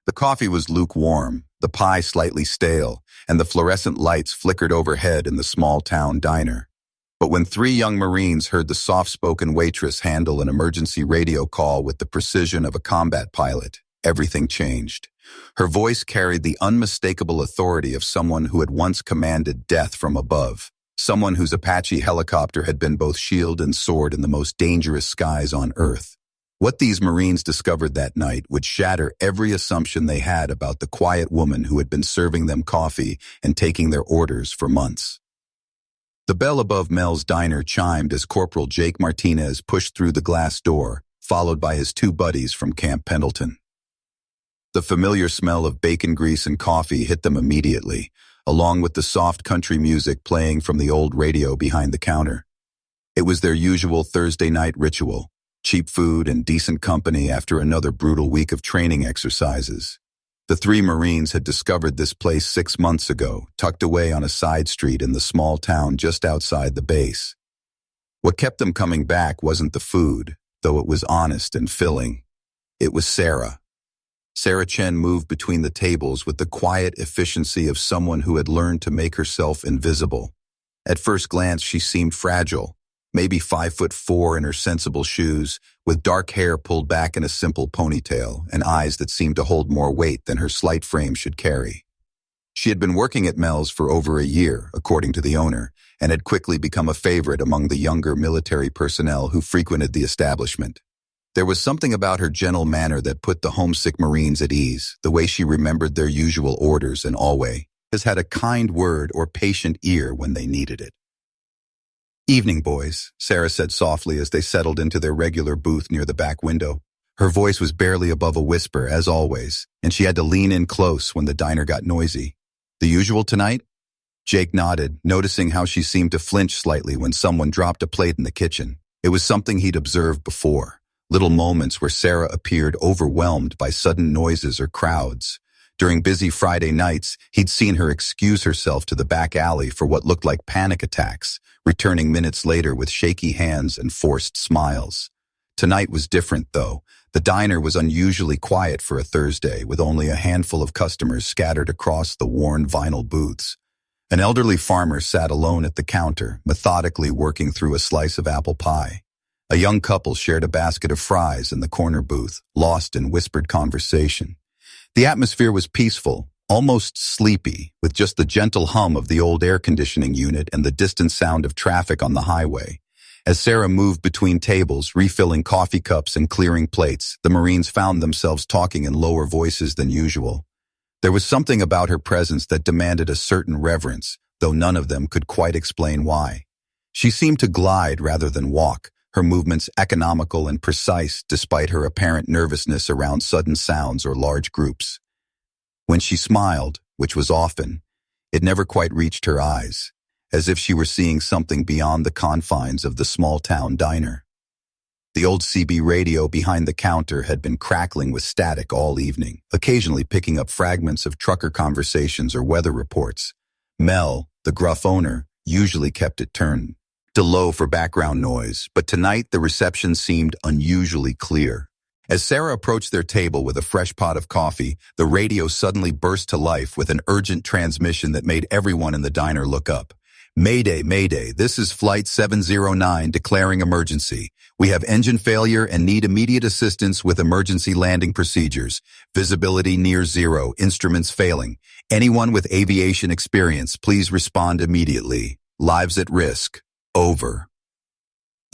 The coffee was lukewarm, the pie slightly stale, and the fluorescent lights flickered overhead in the small-town diner. But when three young Marines heard the soft-spoken waitress handle an emergency radio call with the precision of a combat pilot, everything changed. Her voice carried the unmistakable authority of someone who had once commanded death from above, someone whose Apache helicopter had been both shield and sword in the most dangerous skies on Earth. What these Marines discovered that night would shatter every assumption they had about the quiet woman who had been serving them coffee and taking their orders for months. The bell above Mel's diner chimed as Corporal Jake Martinez pushed through the glass door, followed by his two buddies from Camp Pendleton. The familiar smell of bacon grease and coffee hit them immediately, along with the soft country music playing from the old radio behind the counter. It was their usual Thursday night ritual, cheap food and decent company after another brutal week of training exercises. The three Marines had discovered this place 6 months ago, tucked away on a side street in the small town just outside the base. What kept them coming back wasn't the food, though it was honest and filling. It was Sarah. Sarah Chen moved between the tables with the quiet efficiency of someone who had learned to make herself invisible. At first glance, she seemed fragile, maybe 5'4" in her sensible shoes, with dark hair pulled back in a simple ponytail and eyes that seemed to hold more weight than her slight frame should carry. She had been working at Mel's for over a year, according to the owner, and had quickly become a favorite among the younger military personnel who frequented the establishment. There was something about her gentle manner that put the homesick Marines at ease, the way she remembered their usual orders and always had a kind word or patient ear when they needed it. "Evening, boys," Sarah said softly as they settled into their regular booth near the back window. Her voice was barely above a whisper, as always, and she had to lean in close when the diner got noisy. "The usual tonight?" Jake nodded, noticing how she seemed to flinch slightly when someone dropped a plate in the kitchen. It was something he'd observed before. Little moments where Sarah appeared overwhelmed by sudden noises or crowds. During busy Friday nights, he'd seen her excuse herself to the back alley for what looked like panic attacks, returning minutes later with shaky hands and forced smiles. Tonight was different, though. The diner was unusually quiet for a Thursday, with only a handful of customers scattered across the worn vinyl booths. An elderly farmer sat alone at the counter, methodically working through a slice of apple pie. A young couple shared a basket of fries in the corner booth, lost in whispered conversation. The atmosphere was peaceful, almost sleepy, with just the gentle hum of the old air conditioning unit and the distant sound of traffic on the highway. As Sarah moved between tables, refilling coffee cups and clearing plates, the Marines found themselves talking in lower voices than usual. There was something about her presence that demanded a certain reverence, though none of them could quite explain why. She seemed to glide rather than walk, her movements economical and precise despite her apparent nervousness around sudden sounds or large groups. When she smiled, which was often, it never quite reached her eyes, as if she were seeing something beyond the confines of the small-town diner. The old CB radio behind the counter had been crackling with static all evening, occasionally picking up fragments of trucker conversations or weather reports. Mel, the gruff owner, usually kept it turned to low for background noise, but tonight the reception seemed unusually clear. As Sarah approached their table with a fresh pot of coffee, the radio suddenly burst to life with an urgent transmission that made everyone in the diner look up. "Mayday, Mayday, this is Flight 709 declaring emergency. We have engine failure and need immediate assistance with emergency landing procedures. Visibility near zero, instruments failing. Anyone with aviation experience, please respond immediately. Lives at risk. Over."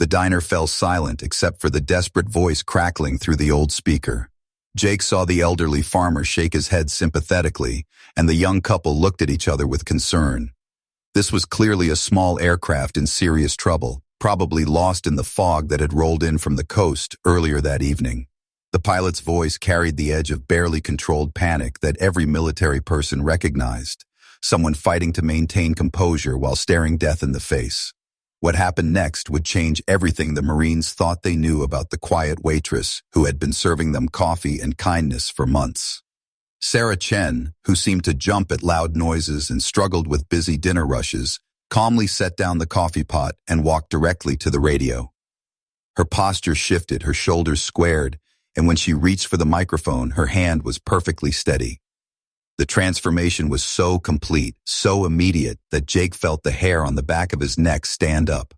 The diner fell silent except for the desperate voice crackling through the old speaker. Jake saw the elderly farmer shake his head sympathetically, and the young couple looked at each other with concern. This was clearly a small aircraft in serious trouble, probably lost in the fog that had rolled in from the coast earlier that evening. The pilot's voice carried the edge of barely controlled panic that every military person recognized, someone fighting to maintain composure while staring death in the face. What happened next would change everything the Marines thought they knew about the quiet waitress who had been serving them coffee and kindness for months. Sarah Chen, who seemed to jump at loud noises and struggled with busy dinner rushes, calmly set down the coffee pot and walked directly to the radio. Her posture shifted, her shoulders squared, and when she reached for the microphone, her hand was perfectly steady. The transformation was so complete, so immediate, that Jake felt the hair on the back of his neck stand up.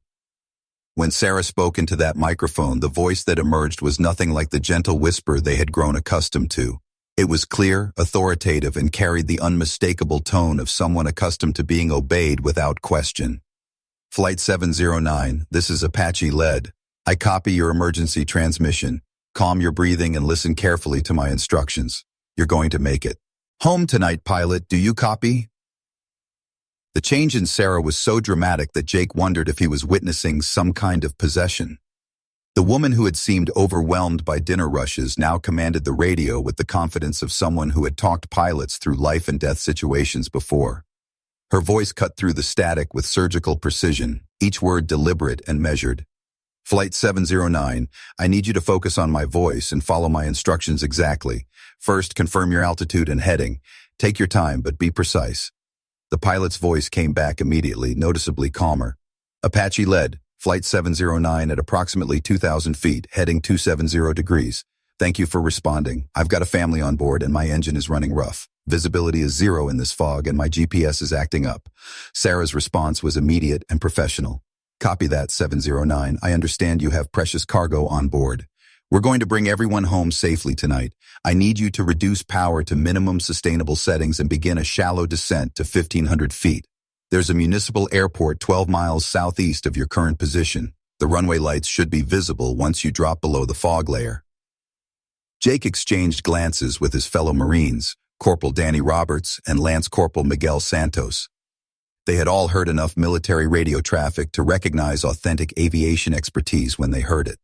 When Sarah spoke into that microphone, the voice that emerged was nothing like the gentle whisper they had grown accustomed to. It was clear, authoritative, and carried the unmistakable tone of someone accustomed to being obeyed without question. Flight 709, this is Apache led. I copy your emergency transmission. Calm your breathing and listen carefully to my instructions. You're going to make it. Home tonight, pilot. Do you copy? The change in Sarah was so dramatic that Jake wondered if he was witnessing some kind of possession. The woman who had seemed overwhelmed by dinner rushes now commanded the radio with the confidence of someone who had talked pilots through life and death situations before. Her voice cut through the static with surgical precision, each word deliberate and measured. Flight 709, I need you to focus on my voice and follow my instructions exactly. First, confirm your altitude and heading. Take your time, but be precise. The pilot's voice came back immediately, noticeably calmer. Apache led, Flight 709 at approximately 2,000 feet, heading 270 degrees. Thank you for responding. I've got a family on board and my engine is running rough. Visibility is 0 in this fog and my GPS is acting up. Sarah's response was immediate and professional. Copy that, 709. I understand you have precious cargo on board. We're going to bring everyone home safely tonight. I need you to reduce power to minimum sustainable settings and begin a shallow descent to 1,500 feet. There's a municipal airport 12 miles southeast of your current position. The runway lights should be visible once you drop below the fog layer. Jake exchanged glances with his fellow Marines, Corporal Danny Roberts and Lance Corporal Miguel Santos. They had all heard enough military radio traffic to recognize authentic aviation expertise when they heard it.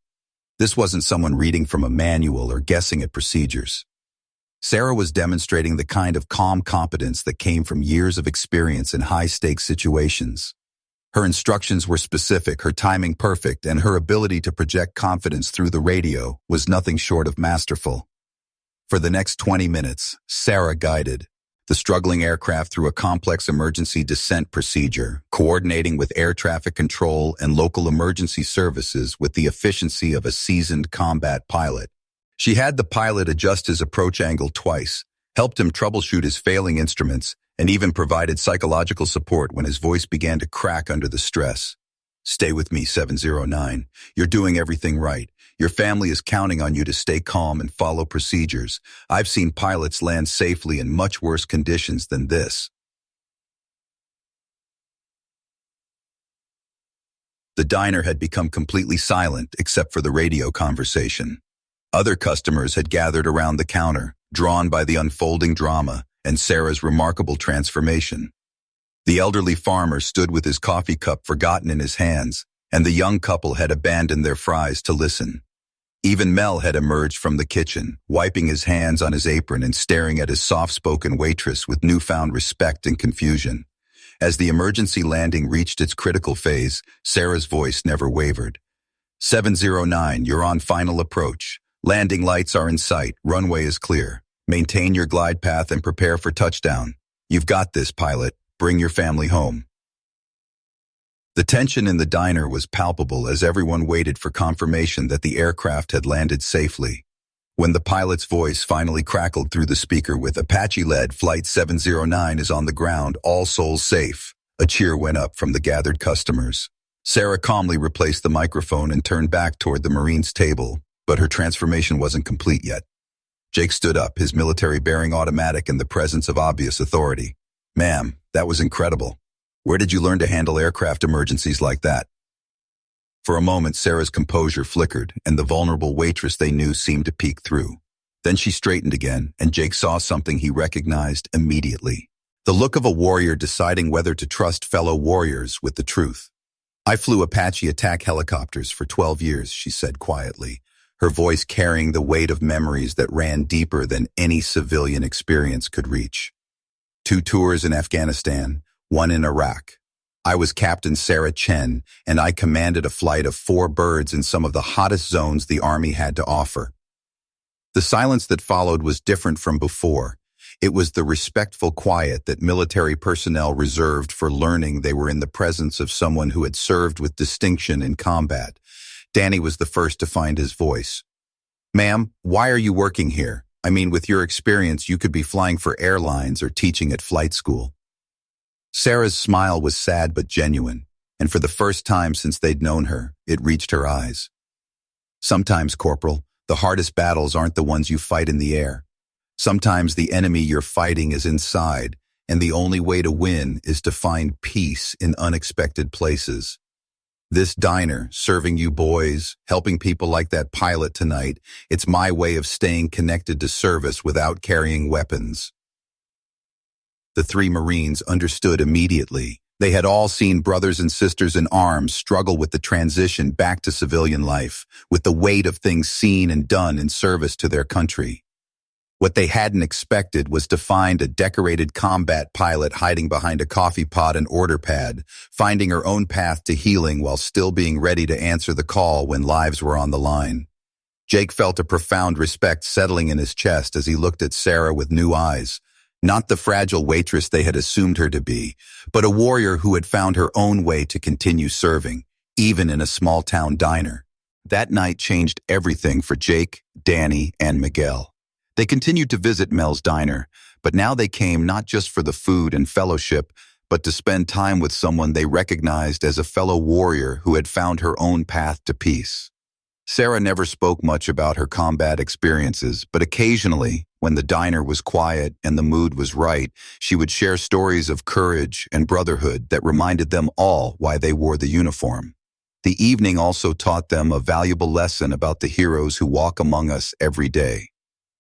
This wasn't someone reading from a manual or guessing at procedures. Sarah was demonstrating the kind of calm competence that came from years of experience in high-stakes situations. Her instructions were specific, her timing perfect, and her ability to project confidence through the radio was nothing short of masterful. For the next 20 minutes, Sarah guided the struggling aircraft through a complex emergency descent procedure, coordinating with air traffic control and local emergency services with the efficiency of a seasoned combat pilot. She had the pilot adjust his approach angle twice, helped him troubleshoot his failing instruments, and even provided psychological support when his voice began to crack under the stress. Stay with me, 709. You're doing everything right. Your family is counting on you to stay calm and follow procedures. I've seen pilots land safely in much worse conditions than this. The diner had become completely silent except for the radio conversation. Other customers had gathered around the counter, drawn by the unfolding drama and Sarah's remarkable transformation. The elderly farmer stood with his coffee cup forgotten in his hands, and the young couple had abandoned their fries to listen. Even Mel had emerged from the kitchen, wiping his hands on his apron and staring at his soft-spoken waitress with newfound respect and confusion. As the emergency landing reached its critical phase, Sarah's voice never wavered. 709, you're on final approach. Landing lights are in sight. Runway is clear. Maintain your glide path and prepare for touchdown. You've got this, pilot. Bring your family home. The tension in the diner was palpable as everyone waited for confirmation that the aircraft had landed safely. When the pilot's voice finally crackled through the speaker with Apache-led Flight 709 is on the ground, all souls safe, a cheer went up from the gathered customers. Sarah calmly replaced the microphone and turned back toward the Marine's table, but her transformation wasn't complete yet. Jake stood up, his military-bearing automatic in the presence of obvious authority. Ma'am, that was incredible. Where did you learn to handle aircraft emergencies like that? For a moment, Sarah's composure flickered, and the vulnerable waitress they knew seemed to peek through. Then she straightened again, and Jake saw something he recognized immediately. The look of a warrior deciding whether to trust fellow warriors with the truth. I flew Apache attack helicopters for 12 years, she said quietly, her voice carrying the weight of memories that ran deeper than any civilian experience could reach. 2 tours in Afghanistan, 1 in Iraq. I was Captain Sarah Chen, and I commanded a flight of 4 birds in some of the hottest zones the Army had to offer. The silence that followed was different from before. It was the respectful quiet that military personnel reserved for learning they were in the presence of someone who had served with distinction in combat. Danny was the first to find his voice. Ma'am, why are you working here? I mean, with your experience, you could be flying for airlines or teaching at flight school. Sarah's smile was sad but genuine, and for the first time since they'd known her, it reached her eyes. Sometimes, Corporal, the hardest battles aren't the ones you fight in the air. Sometimes the enemy you're fighting is inside, and the only way to win is to find peace in unexpected places. This diner, serving you boys, helping people like that pilot tonight, it's my way of staying connected to service without carrying weapons. The three Marines understood immediately. They had all seen brothers and sisters in arms struggle with the transition back to civilian life, with the weight of things seen and done in service to their country. What they hadn't expected was to find a decorated combat pilot hiding behind a coffee pot and order pad, finding her own path to healing while still being ready to answer the call when lives were on the line. Jake felt a profound respect settling in his chest as he looked at Sarah with new eyes. Not the fragile waitress they had assumed her to be, but a warrior who had found her own way to continue serving, even in a small-town diner. That night changed everything for Jake, Danny, and Miguel. They continued to visit Mel's diner, but now they came not just for the food and fellowship, but to spend time with someone they recognized as a fellow warrior who had found her own path to peace. Sarah never spoke much about her combat experiences, but occasionally, when the diner was quiet and the mood was right, she would share stories of courage and brotherhood that reminded them all why they wore the uniform. The evening also taught them a valuable lesson about the heroes who walk among us every day.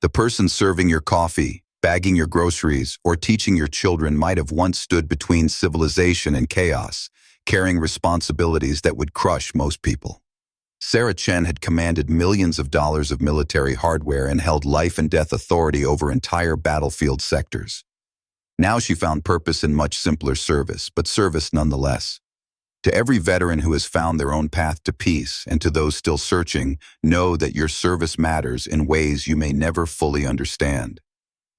The person serving your coffee, bagging your groceries, or teaching your children might have once stood between civilization and chaos, carrying responsibilities that would crush most people. Sarah Chen had commanded millions of dollars of military hardware and held life and death authority over entire battlefield sectors. Now she found purpose in much simpler service, but service nonetheless. To every veteran who has found their own path to peace, and to those still searching, know that your service matters in ways you may never fully understand.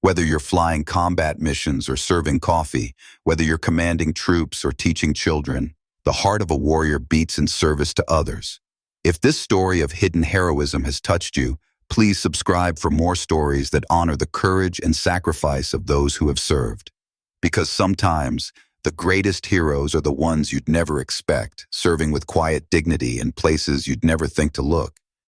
Whether you're flying combat missions or serving coffee, whether you're commanding troops or teaching children, the heart of a warrior beats in service to others. If this story of hidden heroism has touched you, please subscribe for more stories that honor the courage and sacrifice of those who have served. Because sometimes, the greatest heroes are the ones you'd never expect, serving with quiet dignity in places you'd never think to look.